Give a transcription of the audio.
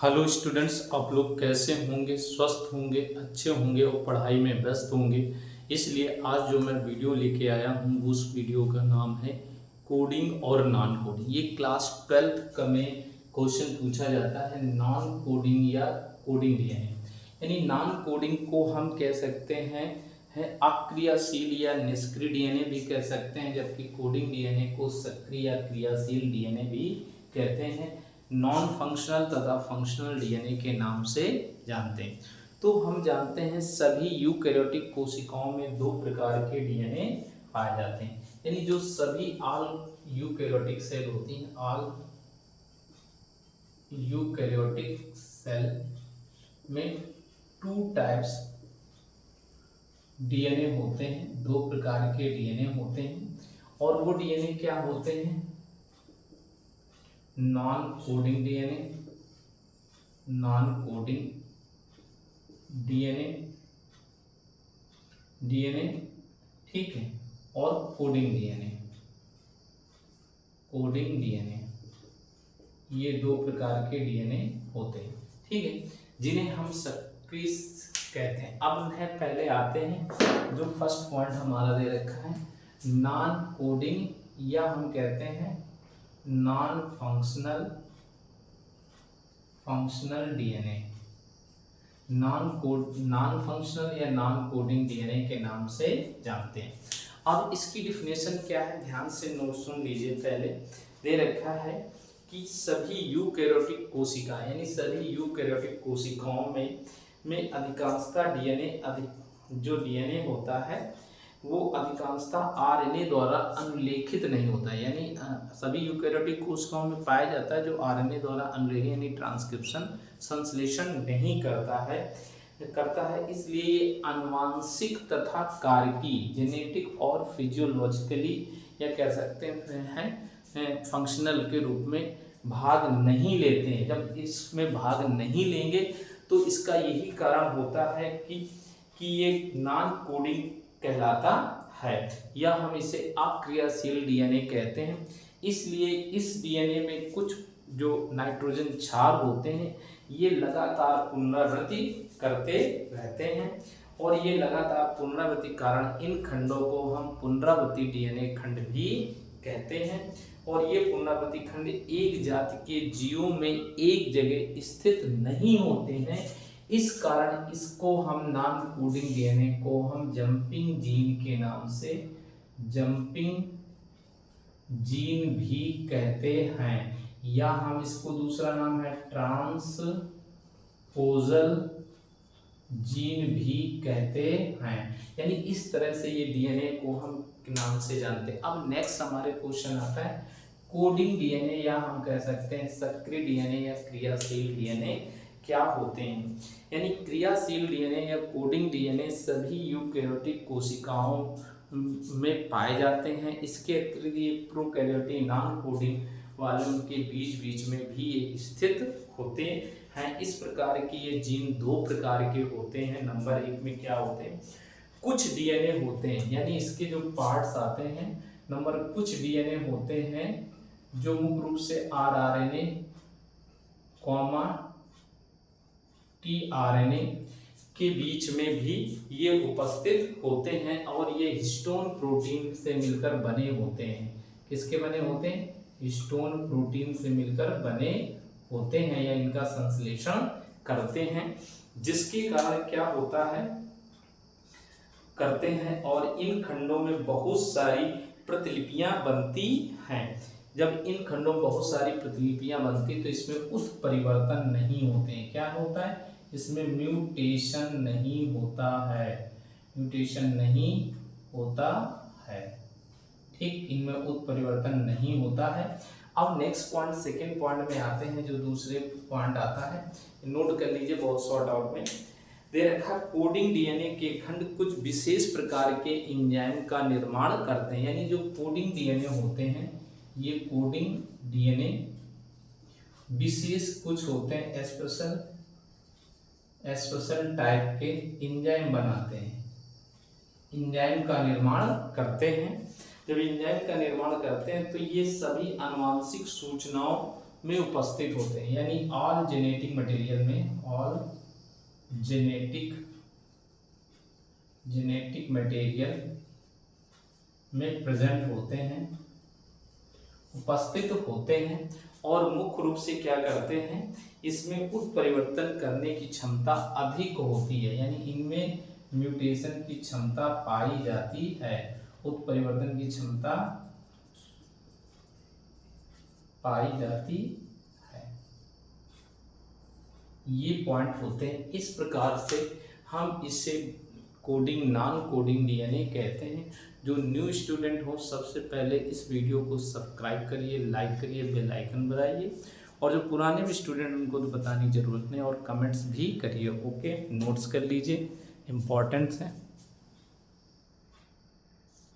Hello students, आप लोग कैसे होंगे? स्वस्थ होंगे, अच्छे होंगे और पढ़ाई में व्यस्त होंगे। इसलिए आज जो मैं वीडियो लेके आया हूँ उस वीडियो का नाम है कोडिंग और नॉन कोडिंग। ये क्लास 12th का में क्वेश्चन पूछा जाता है, नॉन कोडिंग या कोडिंग डीएनए। यानी नॉन कोडिंग को हम कह सकते हैं है अक्रियाशील या निष्क्रिय डीएनए भी कह सकते हैं, जबकि कोडिंग डीएनए को सक्रिय या क्रियाशील डीएनए भी कहते हैं। नॉन फंक्शनल तथा फंक्शनल डीएनए के नाम से जानते हैं। तो हम जानते हैं सभी यूकैरियोटिक कोशिकाओं में दो प्रकार के डीएनए पाए जाते हैं। यानी जो सभी ऑल यूकैरियोटिक सेल होती हैं, ऑल यूकैरियोटिक सेल में टू टाइप्स डीएनए होते हैं, दो प्रकार के डीएनए होते हैं। और वो डीएनए क्या होते हैं? Non coding DNA, non coding DNA, ठीक है, और कोडिंग डीएनए, ये दो प्रकार के डीएनए होते हैं, ठीक है, जिन्हें हम सक्रिय कहते हैं। अब उन्हें पहले आते हैं जो फर्स्ट पॉइंट हमारा दे रखा है, नॉन कोडिंग या हम कहते हैं non functional DNA. Non functional या नॉन कोडिंग डीएनए के नाम से जानते हैं। अब इसकी डिफिनेशन क्या है, ध्यान से नोट सुन लीजिए। पहले दे रखा है कि सभी यूकैरियोटिक कोशिकाएं, यानी सभी यूकैरियोटिक कोशिकाओं में अधिकांशतः जो डीएनए होता है वो अधिकांशतः आरएनए द्वारा अनुलेखित नहीं होता है। यानी सभी यूकैरियोटिक कोशिकाओं में पाया जाता है जो आरएनए द्वारा अनुलेखन यानी ट्रांसक्रिप्शन संश्लेषण नहीं करता है। इसलिए ये आनुवांशिक तथा कारकी जेनेटिक और फिजियोलॉजिकली या कह सकते हैं फंक्शनल के रूप में भाग नहीं लेते हैं। जब इसमें भाग नहीं लेंगे तो इसका यही कारण होता है कि ये नॉन कोडिंग कहलाता है, या हम इसे अक्रियाशील डीएनए कहते हैं। इसलिए इस डीएनए में कुछ जो नाइट्रोजन क्षार होते हैं ये लगातार पुनरावृत्ति करते रहते हैं, और ये लगातार पुनरावृत्ति कारण इन खंडों को हम पुनरावृत्ति डीएनए खंड भी कहते हैं। और ये पुनरावृत्ति खंड एक जाति के जीवों में एक जगह स्थित नहीं होते हैं। इस कारण इसको हम नॉन कोडिंग डीएनए को हम जंपिंग जीन के नाम से जंपिंग जीन भी कहते हैं, या हम इसको दूसरा नाम है ट्रांसपोजल जीन भी कहते हैं। यानी इस तरह से ये डीएनए को हम नाम से जानते हैं। अब नेक्स्ट हमारे क्वेश्चन आता है कोडिंग डीएनए, या हम कह सकते हैं सक्रिय डीएनए या क्रियाशील डीएनए क्या होते हैं। यानी क्रियाशील डीएनए या कोडिंग डीएनए सभी यूकैरियोटिक कोशिकाओं में पाए जाते हैं। इसके अतिरिक्त ये प्रोकैरियोटिक नॉन कोडिंग वाले उनके बीच में भी स्थित होते हैं। इस प्रकार के ये जीन दो प्रकार के होते हैं। नंबर 1 में क्या होते हैं, कुछ डीएनए होते हैं, यानी इसके जो पार्ट्स आते हैं नंबर कुछ डीएनए होते हैं जो मुख्य रूप से आरआरएनए कॉमा टीआरएनए के बीच में भी ये उपस्थित होते हैं, और ये हिस्टोन प्रोटीन से मिलकर बने होते हैं। किसके बने होते हैं? हिस्टोन प्रोटीन से मिलकर बने होते हैं या इनका संश्लेषण करते हैं, जिसके कारण क्या होता है करते हैं, और इन खंडों में बहुत सारी प्रतिलिपियां बनती हैं। जब इन खंडों में बहुत सारी प्रतिलिपियां बनती तो इसमें उत्परिवर्तन नहीं होते हैं। क्या होता है? इसमें म्यूटेशन नहीं होता है, ठीक, इनमें उत्परिवर्तन नहीं होता है। अब नेक्स्ट पॉइंट, सेकेंड पॉइंट में आते हैं, जो दूसरे पॉइंट आता है, नोट कर लीजिए बहुत शॉर्ट आउट में दे रखा। कोडिंग डीएनए के खंड कुछ विशेष प्रकार के एंजाइम का निर्माण करते हैं। यानी जो कोडिंग डीएनए होते हैं ये कोडिंग डीएनए विशेष कुछ होते हैं, स्पेशल टाइप के एंजाइम बनाते हैं, एंजाइम का निर्माण करते हैं। जब एंजाइम का निर्माण करते हैं तो ये सभी आनुवांशिक सूचनाओं में उपस्थित होते हैं, यानी ऑल जेनेटिक मटेरियल में, ऑल जेनेटिक मटेरियल में प्रेजेंट होते हैं, उपस्थित होते हैं, और मुख्य रूप से क्या करते हैं, इसमें उत्परिवर्तन करने की क्षमता अधिक होती है, यानी इनमें म्यूटेशन की क्षमता पाई जाती है, उत्परिवर्तन की क्षमता पाई जाती है। ये पॉइंट होते हैं। इस प्रकार से हम इसे कोडिंग नॉन कोडिंग डीएनए कहते हैं। जो न्यू स्टूडेंट हो सबसे पहले इस वीडियो को सब्सक्राइब करिए, लाइक करिए, बेल आइकन दबाइए, और जो पुराने भी स्टूडेंट उनको तो बताने की ज़रूरत नहीं, और कमेंट्स भी करिए। ओके, नोट्स कर लीजिए, इम्पॉर्टेंट्स हैं।